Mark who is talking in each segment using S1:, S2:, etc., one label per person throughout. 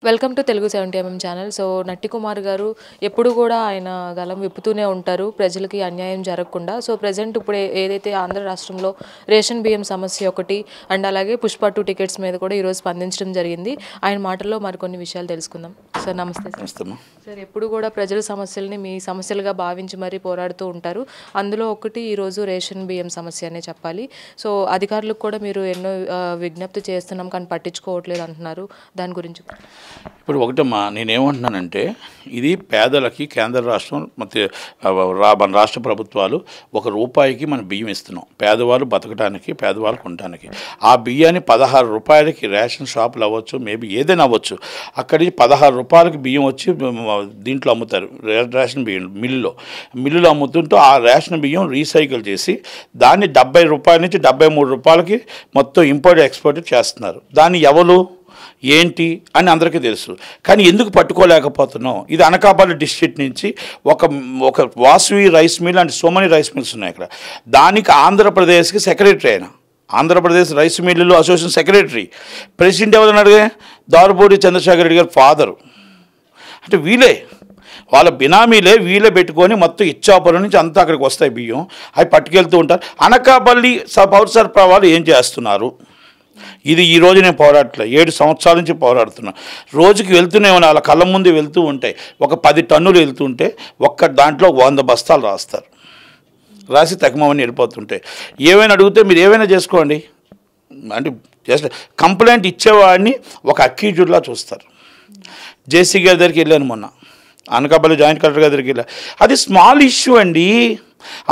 S1: Welcome to Telugu 70mm channel. So Natti Kumar garu ఎప్పుడు కూడా ఆయన గలం విప్పుతూనే ఉంటారు ప్రజలకి అన్యాయం జరగకుండా. సో ప్రెజెంట్ ఇప్పుడు ఏదైతే ఆంధ్ర రాష్ట్రంలో రేషన్ బియ్యం సమస్య ఒకటి అండ్ అలాగే పుష్ప 2 టికెట్స్ మీద కూడా ఈరోజు స్పందించడం జరిగింది. ఆయన మాటల్లో మరికొన్ని విషయాలు తెలుసుకుందాం. సార్ నమస్తే. సార్ ఎప్పుడు కూడా ప్రజల సమస్యల్ని మీ సమస్యలుగా భావించి మరీ పోరాడుతూ ఉంటారు. అందులో ఒకటి ఈరోజు రేషన్ బియ్యం సమస్య అనే చెప్పాలి. సో అధికారులకు కూడా మీరు ఎన్నో విజ్ఞప్తి చేస్తున్నాం కానీ పట్టించుకోవట్లేదు అంటున్నారు. దాని గురించి
S2: ఇప్పుడు ఒకటమ్మా, నేనేమంటున్నానంటే ఇది పేదలకి కేంద్ర రాష్ట్రం మన రాష్ట్ర ప్రభుత్వాలు ₹1 మన బియ్యం ఇస్తున్నాం పేదవాళ్ళు బతకడానికి, పేదవాళ్ళు కొనడానికి. ఆ బియ్యాన్ని ₹16 రేషన్ షాపులు అవ్వచ్చు, మేబీ ఏదైనా అవ్వచ్చు, అక్కడికి ₹16 బియ్యం వచ్చి దీంట్లో అమ్ముతారు. రేషన్ బియ్యం మిల్లులో అమ్ముతుంటూ ఆ రేషన్ బియ్యం రీసైకిల్ చేసి దాన్ని ₹70 నుంచి ₹73 మొత్తం ఇంపోర్ట్ ఎక్స్పోర్ట్ చేస్తున్నారు. దాన్ని ఎవరు ఏంటి అని అందరికీ తెలుసు, కానీ ఎందుకు పట్టుకోలేకపోతున్నాం? ఇది అనకాపల్లి డిస్ట్రిక్ట్ నుంచి ఒక Vasavi rice mill and so many rice mills ఉన్నాయి ఇక్కడ. దానికి ఆంధ్రప్రదేశ్కి సెక్రటరీ అయినా, ఆంధ్రప్రదేశ్ రైస్ మిల్లులు అసోసియేషన్ సెక్రటరీ. ప్రెసిడెంట్ ఎవరన్నాడు? దారుపూడి చంద్రశేఖర్ రెడ్డి గారి ఫాదరు. అంటే వీళ్ళే, వాళ్ళ బినామీలే వీళ్ళే పెట్టుకొని మొత్తం ఇచ్చాపురం నుంచి అంతా అక్కడికి వస్తాయి బియ్యం. అవి పట్టుకెళ్తూ ఉంటారు. అనకాపల్లి పౌర సరఫరా వాళ్ళు ఏం చేస్తున్నారు? ఇది ఈరోజు నేను పోరాడట్లేదు, 7 సంవత్సరాల నుంచి పోరాడుతున్నా. రోజుకి వెళ్తూనే ఉన్నా, వాళ్ళ కళ్ళ ముందు వెళ్తూ ఉంటాయి. ఒక 10 టన్నులు వెళ్తుంటే ఒక్క దాంట్లో 100 బస్తాలు రాస్తారు. రాసి తక్కువని వెళ్ళిపోతుంటాయి. ఏమైనా అడిగితే మీరు ఏమైనా చేసుకోండి అంటే జస్ట్ కంప్లైంట్ ఇచ్చేవాడిని ఒక అక్యూజ్డ్లా చూస్తారు. జేసీ గారి దగ్గరికి వెళ్ళాను మొన్న, అనకాపల్లి జాయింట్ కలెక్టర్ గారి దగ్గరికి వెళ్ళాను. అది స్మాల్ ఇష్యూ అండి.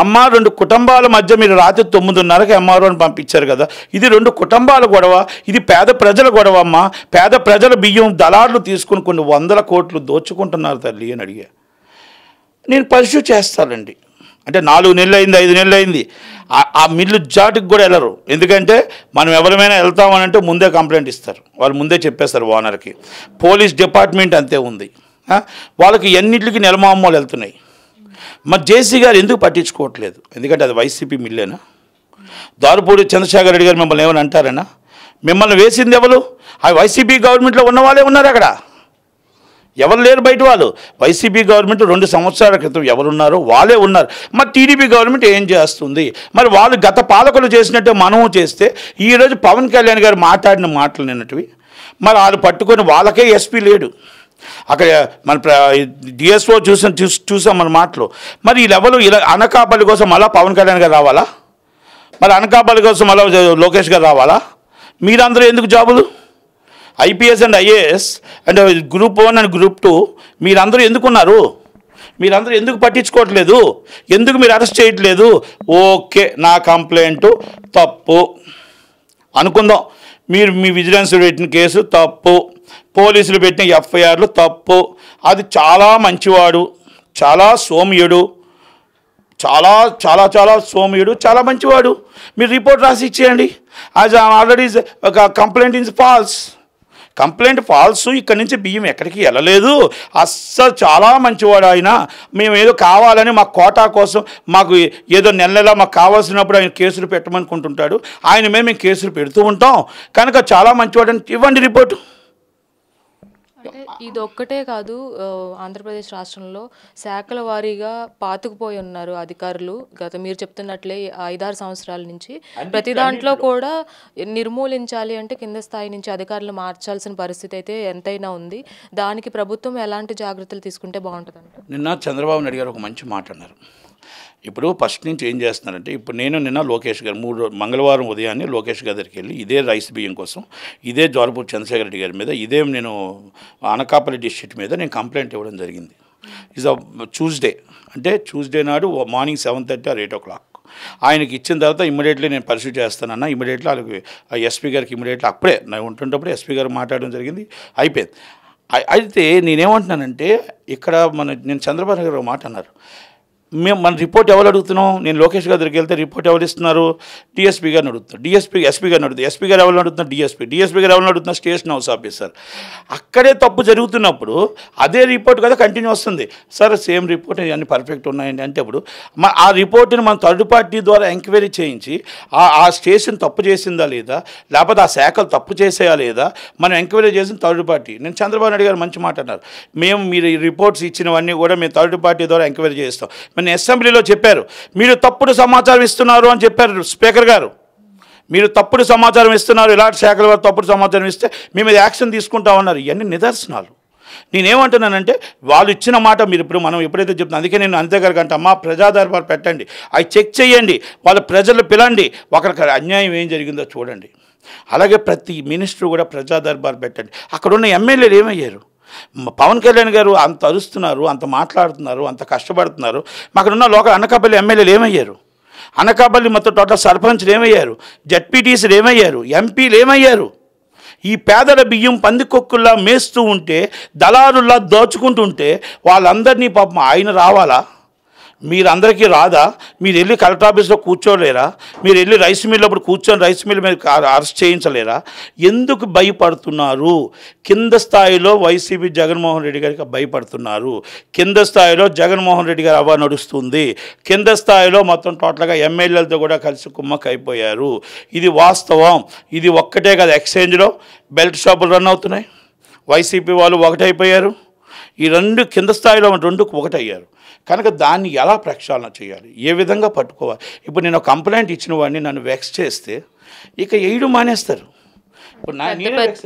S2: అమ్మ 2 కుటుంబాల మధ్య మీరు రాత్రి 9:30కి ఎంఆర్ఓని పంపించారు కదా, ఇది 2 కుటుంబాల గొడవ, ఇది పేద ప్రజల గొడవ అమ్మ. పేద ప్రజల బియ్యం దళారులు తీసుకుని కొన్ని 100 కోట్లు దోచుకుంటున్నారు తల్లి అని అడిగా. నేను పర్స్యూ చేస్తానండి అంటే 4 నెలలు అయింది, 5 నెలలు అయింది. ఆ మిల్లు జాటికి కూడా వెళ్ళరు. ఎందుకంటే మనం ఎవరైనా వెళ్తామనంటే ముందే కంప్లైంట్ ఇస్తారు, వాళ్ళు ముందే చెప్పేస్తారు ఓనర్కి. పోలీస్ డిపార్ట్మెంట్ అంతే ఉంది, వాళ్ళకి ఎన్నింటికి నెలమామూలు వెళ్తున్నాయి. మరి జేసీ గారు ఎందుకు పట్టించుకోవట్లేదు? ఎందుకంటే అది వైసీపీ మిల్లేనా? దారుపూడి చంద్రశేఖర్ రెడ్డి గారు మిమ్మల్ని ఏమైనా అంటారనా? మిమ్మల్ని వేసింది ఎవరు? ఆ వైసీపీ గవర్నమెంట్లో ఉన్న వాళ్ళే ఉన్నారు అక్కడ, ఎవరు లేరు బయట వాళ్ళు. వైసీపీ గవర్నమెంట్ 2 సంవత్సరాల క్రితం ఎవరున్నారో వాళ్ళే ఉన్నారు. మరి టీడీపీ గవర్నమెంట్ ఏం చేస్తుంది? మరి వాళ్ళు గత పాలకులు చేసినట్టే మనము చేస్తే ఈరోజు పవన్ కళ్యాణ్ గారు మాట్లాడిన మాటలు నిన్నటివి, మరి వాళ్ళు పట్టుకొని వాళ్ళకే ఎస్పీ లేడు అక్కడ. మన డిఎస్ఓ చూసాం మన మాటలు. మరి ఈ లెవెల్ ఇలా అనకాపల్లి కోసం మళ్ళీ పవన్ కళ్యాణ్ గారు రావాలా? మరి అనకాపల్లి కోసం మళ్ళీ లోకేష్ గారు రావాలా? మీరందరూ ఎందుకు జాబులు? IPS and IAS and group 1 and group 2 మీరందరూ ఎందుకున్నారు? మీరందరూ ఎందుకు పట్టించుకోవట్లేదు? ఎందుకు మీరు అరెస్ట్ చేయట్లేదు? ఓకే, నా కంప్లైంట్ తప్పు అనుకుందాం. మీరు మీ విజిలెన్స్ పెట్టిన కేసు తప్పు, పోలీసులు పెట్టిన ఎఫ్ఐఆర్లు తప్పు. అది చాలా మంచివాడు, చాలా సోమ్యుడు, చాలా చాలా చాలా సోమ్యుడు, చాలా మంచివాడు. మీరు రిపోర్ట్ రాసి ఇచ్చేయండి. యాజ్ ఆల్రెడీ ఒక complaint is false, complaint false. ఇక్కడి నుంచి బియ్యం ఎక్కడికి వెళ్ళలేదు. అస్సలు చాలా మంచివాడు ఆయన. మేము ఏదో కావాలని మా కోటా కోసం మాకు ఏదో నెల మాకు కావాల్సినప్పుడు ఆయన కేసులు పెట్టమనుకుంటుంటాడు. ఆయన మేము కేసులు పెడుతూ ఉంటాం కనుక చాలా మంచివాడు అని ఇవ్వండి రిపోర్టు.
S1: అంటే ఇది ఒక్కటే కాదు, ఆంధ్రప్రదేశ్ రాష్ట్రంలో శాఖల వారీగా పాతుకుపోయి ఉన్నారు అధికారులు. మీరు చెప్తున్నట్లే 5-6 సంవత్సరాల నుంచి ప్రతి దాంట్లో కూడా నిర్మూలించాలి అంటే కింద స్థాయి నుంచి అధికారులు మార్చాల్సిన పరిస్థితి అయితే ఎంతైనా ఉంది. దానికి ప్రభుత్వం ఎలాంటి జాగ్రత్తలు తీసుకుంటే బాగుంటుంది?
S2: నిన్న చంద్రబాబు నాయుడు గారు ఒక మంచి మాట అన్నారు. ఇప్పుడు ఫస్ట్ నుంచి ఏం చేస్తున్నారంటే, ఇప్పుడు నేను నిన్న లోకేష్ గారు మంగళవారం ఉదయాన్నే లోకేష్ గారి దగ్గరికి వెళ్ళి ఇదే రైస్ బియ్యం కోసం, ఇదే దారుపూడి చంద్రశేఖర్ రెడ్డి గారి మీద, ఇదే నేను అనకాపల్లి డిస్ట్రిక్ట్ మీద నేను కంప్లైంట్ ఇవ్వడం జరిగింది. ఈజ్ ట్యూస్డే, అంటే ట్యూస్డే నాడు మార్నింగ్ 7:30 or 8 o'clock ఆయనకి ఇచ్చిన తర్వాత ఇమ్మీడియట్లీ నేను పర్స్యూ చేస్తానన్నా. ఇమ్మీడియట్లీ వాళ్ళకి ఎస్పీ గారికి ఇమ్మీడియట్లీ అప్పుడే నేను ఉంటుంటప్పుడు ఎస్పీ గారు మాట్లాడడం జరిగింది, అయిపోయింది. అయితే నేనేమంటున్నానంటే ఇక్కడ నేను చంద్రబాబు గారు ఒక మాట అన్నారు, మేము మన రిపోర్ట్ ఎవరు అడుగుతున్నాం? నేను లోకేష్ గారి దగ్గరికి వెళ్తే రిపోర్ట్ ఎవరు ఇస్తున్నారు? డిఎస్పీ గారిని అడుగుతున్నాను, ఎస్పీ గారిని అడుగుతాను, ఎస్పీ గారు ఎవరిని అడుగుతున్నారు? డిఎస్పీ గారు ఎవరిని అడుగుతున్నారు? Station house officer. అక్కడే తప్పు జరుగుతున్నప్పుడు అదే రిపోర్ట్ కదా కంటిన్యూ వస్తుంది. సార్ సేమ్ రిపోర్ట్ అన్నీ పర్ఫెక్ట్ ఉన్నాయండి అంటే ఇప్పుడు ఆ రిపోర్ట్ని మనం థర్డ్ పార్టీ ద్వారా ఎంక్వైరీ చేయించి ఆ స్టేషన్ తప్పు చేసిందా లేదా, లేకపోతే ఆ శాఖలు తప్పు చేసేయా లేదా మనం ఎంక్వైరీ చేసిన థర్డ్ పార్టీ. నేను చంద్రబాబు నాయుడు గారు మంచి మాట అన్నారు, మీరు ఈ రిపోర్ట్స్ ఇచ్చినవన్నీ కూడా మేము థర్డ్ పార్టీ ద్వారా ఎంక్వైరీ చేస్తాం. మన అసెంబ్లీలో చెప్పారు, మీరు తప్పుడు సమాచారం ఇస్తున్నారు అని చెప్పారు స్పీకర్ గారు. మీరు తప్పుడు సమాచారం ఇస్తున్నారు, ఇలాంటి శాఖల వారు తప్పుడు సమాచారం ఇస్తే మేము ఇది యాక్షన్ తీసుకుంటామన్నారు. ఇవన్నీ నిదర్శనాలు. నేనేమంటున్నానంటే వాళ్ళు ఇచ్చిన మాట మీరు ఇప్పుడు మనం ఎప్పుడైతే చెప్తున్నాం, అందుకే నేను అంతే గారికి అంటే అమ్మా ప్రజా దర్బార్ పెట్టండి, అవి చెక్ చేయండి, వాళ్ళ ప్రజలు పిలండి, ఒకరికి అన్యాయం ఏం జరిగిందో చూడండి. అలాగే ప్రతి మినిస్టర్ కూడా ప్రజా దర్బార్ పెట్టండి. అక్కడున్న ఎమ్మెల్యేలు ఏమయ్యారు? పవన్ కళ్యాణ్ గారు అంత అరుస్తున్నారు, అంత మాట్లాడుతున్నారు, అంత కష్టపడుతున్నారు. అక్కడున్న లోకల్ అనకాపల్లి ఎమ్మెల్యేలు ఏమయ్యారు? అనకాపల్లి మొత్తం టోటల్ సర్పంచ్లు ఏమయ్యారు? జడ్పీటీసీలు ఏమయ్యారు? ఎంపీలు ఏమయ్యారు? ఈ పేదల బియ్యం పందికొక్కుల్లా మేస్తూ ఉంటే, దళారుల్లా దోచుకుంటుంటే వాళ్ళందరినీ పాపం ఆయన రావాలా? మీరందరికీ రాదా? మీరు వెళ్ళి కలెక్టర్ ఆఫీస్లో కూర్చోలేరా? మీరు వెళ్ళి రైస్ మిల్ అప్పుడు కూర్చొని రైస్ మిల్ మీద అరెస్ట్ చేయించలేరా? ఎందుకు భయపడుతున్నారు? కింద స్థాయిలో వైసీపీ జగన్మోహన్ రెడ్డి గారికి భయపడుతున్నారు. కింద స్థాయిలో జగన్మోహన్ రెడ్డి గారు అవ్వ నడుస్తుంది. కింద స్థాయిలో మొత్తం టోటల్గా ఎమ్మెల్యేలతో కూడా కలిసి కుమ్మక్క అయిపోయారు. ఇది వాస్తవం. ఇది ఒక్కటే కదా, ఎక్స్చేంజ్లో బెల్ట్ షాపులు రన్ అవుతున్నాయి, వైసీపీ వాళ్ళు ఒకటైపోయారు. ఈ రెండు కింద స్థాయిలో రెండు ఒకటయ్యారు. కనుక దాన్ని ఎలా ప్రక్షాళన చేయాలి, ఏ విధంగా పట్టుకోవాలి? ఇప్పుడు నేను కంప్లైంట్ ఇచ్చిన వాడిని నన్ను వెక్స్ చేస్తే ఇక వేయడం మానేస్తారు.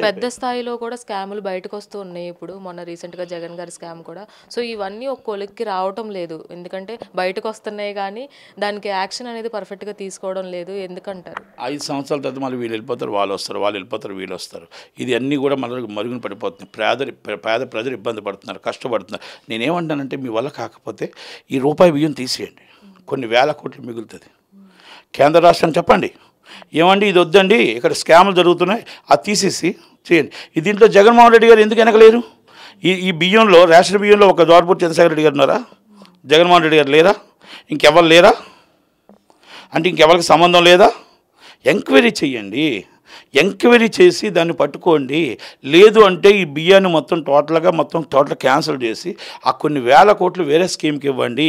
S1: పెద్ద స్థాయిలో కూడా స్కాములు బయటకు వస్తూ ఉన్నాయి. ఇప్పుడు మొన్న రీసెంట్గా జగన్ గారి స్కామ్ కూడా. సో ఇవన్నీ ఒక కొలిక్కి రావటం లేదు, ఎందుకంటే బయటకు వస్తున్నాయి కానీ దానికి యాక్షన్ అనేది పర్ఫెక్ట్గా తీసుకోవడం లేదు. ఎందుకంటారు?
S2: 5 సంవత్సరాల తర్వాత మళ్ళీ వీళ్ళు వెళ్ళిపోతారు, వాళ్ళు వస్తారు, వాళ్ళు వెళ్ళిపోతారు, వీళ్ళు వస్తారు. ఇది అన్నీ కూడా మరుగున పడిపోతుంది. పేద ప్రజలు ఇబ్బంది పడుతున్నారు, కష్టపడుతున్నారు. నేనేమంటానంటే మీ వల్ల కాకపోతే ఈ రూపాయి బియ్యం తీసేయండి, కొన్ని వేల కోట్లు మిగులుతుంది. కేంద్ర రాష్ట్రం చెప్పండి, ఏమండి ఇది వద్దండి, ఇక్కడ స్కాములు జరుగుతున్నాయి, అది తీసేసి చేయండి. దీంట్లో జగన్మోహన్ రెడ్డి గారు ఎందుకు వెనకలేరు? ఈ బియ్యంలో, రేషన్ బియ్యంలో ఒక ద్వారపూడి చంద్రశేఖర రెడ్డి గారు ఉన్నారా? జగన్మోహన్ రెడ్డి గారు లేరా? ఇంకెవరు లేరా? అంటే ఇంకెవరికి సంబంధం లేదా? ఎంక్వైరీ చేయండి, ఎంక్వైరీ చేసి దాన్ని పట్టుకోండి. లేదు అంటే ఈ బియ్యాన్ని మొత్తం టోటల్ క్యాన్సిల్ చేసి ఆ కొన్ని వేల కోట్లు వేరే స్కీమ్కి ఇవ్వండి.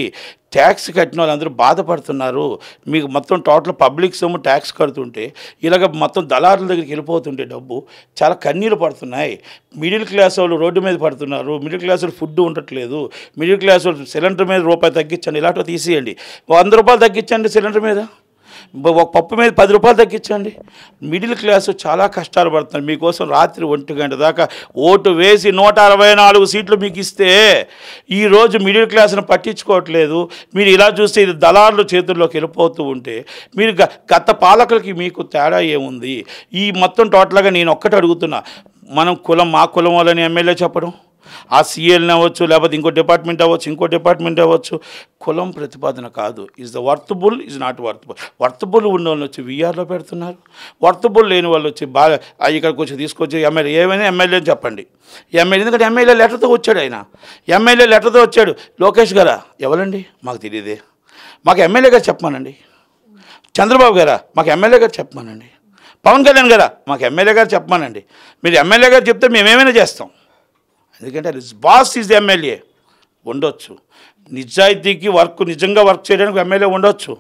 S2: ట్యాక్స్ కట్టిన వాళ్ళందరూ బాధపడుతున్నారు. మీకు మొత్తం టోటల్ పబ్లిక్ సొమ్ము ట్యాక్స్ కడుతుంటే ఇలాగ మొత్తం దళారుల దగ్గరికి వెళ్ళిపోతుంటే డబ్బు చాలా కన్నీళ్ళు పడుతున్నాయి. మిడిల్ క్లాస్ వాళ్ళు రోడ్డు మీద పడుతున్నారు, మిడిల్ క్లాస్ వాళ్ళు ఫుడ్ ఉండట్లేదు, మిడిల్ క్లాస్ వాళ్ళు సిలిండర్ మీద రూపాయి తగ్గించండి, ఇలాంటివి తీసేయండి. 100 రూపాయలు తగ్గించండి సిలిండర్ మీద, ఒక పప్పు మీద 10 రూపాయలు తగ్గించండి. మిడిల్ క్లాసు చాలా కష్టాలు పడుతున్నారు. మీకోసం రాత్రి 1 గంట దాకా ఓటు వేసి 164 సీట్లు మీకు ఇస్తే ఈరోజు మిడిల్ క్లాస్ను పట్టించుకోవట్లేదు. మీరు ఇలా చూస్తే ఇది దళారుల చేతుల్లోకి వెళ్ళిపోతూ ఉంటే మీరు గత పాలకులకి మీకు తేడా ఏముంది? ఈ మొత్తం టోటల్గా నేను ఒక్కటి అడుగుతున్నా, మనం మా కులం వాళ్ళని ఎమ్మెల్యే చెప్పడం, ఆ సీఎల్ని అవ్వచ్చు, లేకపోతే ఇంకో డిపార్ట్మెంట్ అవ్వచ్చు, కులం ప్రతిపాదన కాదు. Is the worthable, is not worthable. Worthable ఉన్న వాళ్ళు వచ్చి వీఆర్లో పెడుతున్నారు, వర్తబుల్ లేని వాళ్ళు వచ్చి బాగా ఇక్కడికి వచ్చి తీసుకొచ్చి ఎమ్మెల్యే ఏమైనా ఎమ్మెల్యే చెప్పండి. ఎమ్మెల్యే ఎందుకంటే ఎమ్మెల్యే లెటర్తో వచ్చాడు, ఎమ్మెల్యే లెటర్తో వచ్చాడు. లోకేష్ గారా ఎవరండి మాకు తెలియదే, మాకు ఎమ్మెల్యే గారు చెప్పమానండి. చంద్రబాబు గారా మాకు ఎమ్మెల్యే గారు చెప్పమానండి. పవన్ కళ్యాణ్ గారా మాకు ఎమ్మెల్యే గారు చెప్పమానండి. మీరు ఎమ్మెల్యే గారు చెప్తే మేమేమైనా చేస్తాం. ఎందుకంటే బాస్ ఈజ్ ఎమ్మెల్యే ఉండొచ్చు, నిజాయితీకి నిజంగా వర్క్ చేయడానికి ఎమ్మెల్యే ఉండొచ్చు,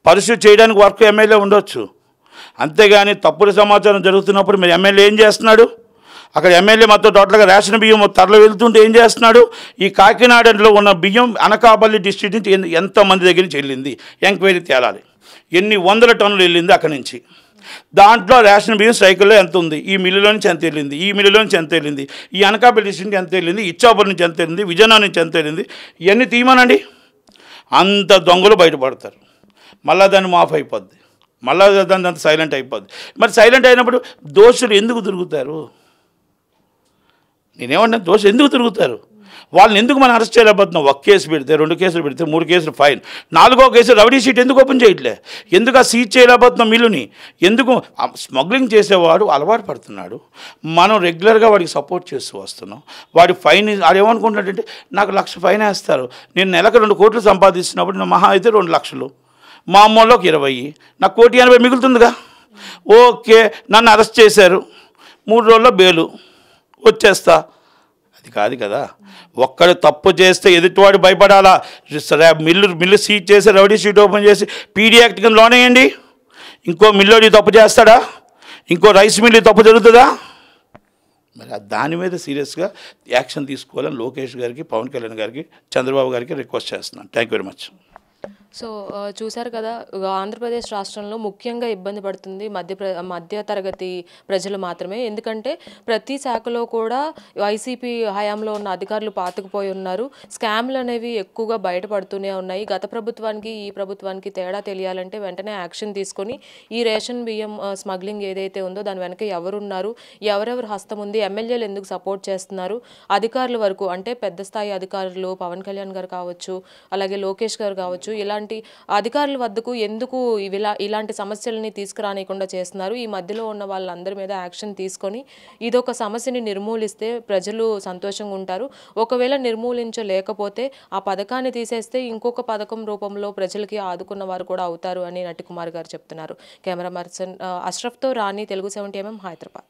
S2: పరిశుద్ధి చేయడానికి ఎమ్మెల్యే ఉండొచ్చు. అంతేగాని తప్పుడు సమాచారం జరుగుతున్నప్పుడు మీరు ఎమ్మెల్యే ఏం చేస్తున్నాడు? అక్కడ ఎమ్మెల్యే మొత్తం టోటల్గా రేషన్ బియ్యం తరలి వెళ్తుంటే ఏం చేస్తున్నాడు? ఈ కాకినాడలో ఉన్న బియ్యం అనకాపల్లి డిస్ట్రిక్ట్ నుంచి ఎంతమంది దగ్గర నుంచి వెళ్ళింది ఎంక్వైరీ తేలాలి. ఎన్ని వందల టన్నులు వెళ్ళింది అక్కడి నుంచి. దాంట్లో రేషన్ బియ్యం సైకిల్లో ఎంత ఉంది, ఈ మిల్లులో నుంచి ఎంత వెళ్ళింది, ఈ మిల్లులో నుంచి ఎంత వెళ్ళింది, ఈ అనకాపల్లి డిస్ట్రిక్ట్ ఎంత వెళ్ళింది, ఇచ్చాపురం నుంచి ఎంత వెళ్ళింది, విజయనగరం నుంచి ఎంత వెళ్ళింది, ఇవన్నీ తీయమనండి. అంత దొంగలు బయటపడతారు. మళ్ళీ దాన్ని మాఫ్ అయిపోద్ది, మళ్ళీ దాన్ని అంత సైలెంట్ అయిపోద్ది. మరి సైలెంట్ అయినప్పుడు దోషులు ఎందుకు తిరుగుతారు? నేనేమన్నా దోషులు ఎందుకు తిరుగుతారు? వాళ్ళని ఎందుకు మనం అరెస్ట్ చేయలేకపోతున్నాం? ఒక కేసు పెడితే, 2 కేసులు పెడితే, 3 కేసులు ఫైన్, 4వ కేసు రౌడీ షీట్ ఎందుకు ఓపెన్ చేయట్లే? ఎందుకు ఆ సీజ్ చేయలేకపోతున్నాం మిల్లుని? ఎందుకు స్మగ్లింగ్ చేసేవాడు అలవాటు పడుతున్నాడు, మనం రెగ్యులర్గా వాడికి సపోర్ట్ చేస్తూ వస్తున్నాం. వాడి ఫైన్ వాడు ఏమనుకుంటున్నాడంటే నాకు 1,00,000 ఫైన్ వేస్తారు, నేను నెలకు 2 కోట్లు సంపాదిస్తున్నప్పుడు నా మహా అయితే 2 లక్షలు, మా అమ్మోళ్ళకి 20, నాకు 1,80,00,000 మిగులుతుందిగా. ఓకే, నన్ను అరెస్ట్ చేశారు, 3 రోజుల్లో బెయిలు, వచ్చేస్తా. అది కాదు కదా. ఒక్కడు తప్పు చేస్తే ఎదుటివాడు భయపడాలా? మిల్లు సీజ్ చేసి రౌడీ షీట్ ఓపెన్ చేసి పీడీ యాక్ట్ కింద లోన్ వేయండి. ఇంకో మిల్లోడి తప్పు చేస్తాడా? ఇంకో రైస్ మిల్లు తప్పు జరుగుతుందా? మరి దాని మీద సీరియస్గా యాక్షన్ తీసుకోవాలని లోకేష్ గారికి, పవన్ కళ్యాణ్ గారికి, చంద్రబాబు గారికి రిక్వెస్ట్ చేస్తున్నాను. Thank you very much.
S1: So చూశారు కదా, ఆంధ్రప్రదేశ్ రాష్ట్రంలో ముఖ్యంగా ఇబ్బంది పడుతుంది మధ్య తరగతి ప్రజలు మాత్రమే. ఎందుకంటే ప్రతి శాఖలో కూడా వైసీపీ హయాంలో ఉన్న అధికారులు పాతుకుపోయి ఉన్నారు. స్కామ్లు అనేవి ఎక్కువగా బయటపడుతూనే ఉన్నాయి. గత ప్రభుత్వానికి ఈ ప్రభుత్వానికి తేడా తెలియాలంటే వెంటనే యాక్షన్ తీసుకొని ఈ రేషన్ బియ్యం స్మగ్లింగ్ ఏదైతే ఉందో దాని వెనక ఎవరున్నారు, ఎవరెవరు హస్తం ఉంది, ఎమ్మెల్యేలు ఎందుకు సపోర్ట్ చేస్తున్నారు, అధికారుల వరకు అంటే పెద్ద స్థాయి అధికారులు పవన్ కళ్యాణ్ గారు కావచ్చు, అలాగే లోకేష్ గారు కావచ్చు, ఇలాంటి అధికారుల వద్దకు ఎందుకు ఇలాంటి సమస్యలని తీసుకురానికుండా చేస్తున్నారు? ఈ మధ్యలో ఉన్న వాళ్ళందరి మీద యాక్షన్ తీసుకొని ఇదొక సమస్యని నిర్మూలిస్తే ప్రజలు సంతోషంగా ఉంటారు. ఒకవేళ నిర్మూలించలేకపోతే ఆ పథకాన్ని తీసేస్తే ఇంకొక పథకం రూపంలో ప్రజలకి ఆదుకున్న వారు కూడా అవుతారు అని నట్టికుమార్ గారు చెప్తున్నారు. కెమెరా పర్సన్ అష్రఫ్తో రాణి, తెలుగు 70mm, హైదరాబాద్.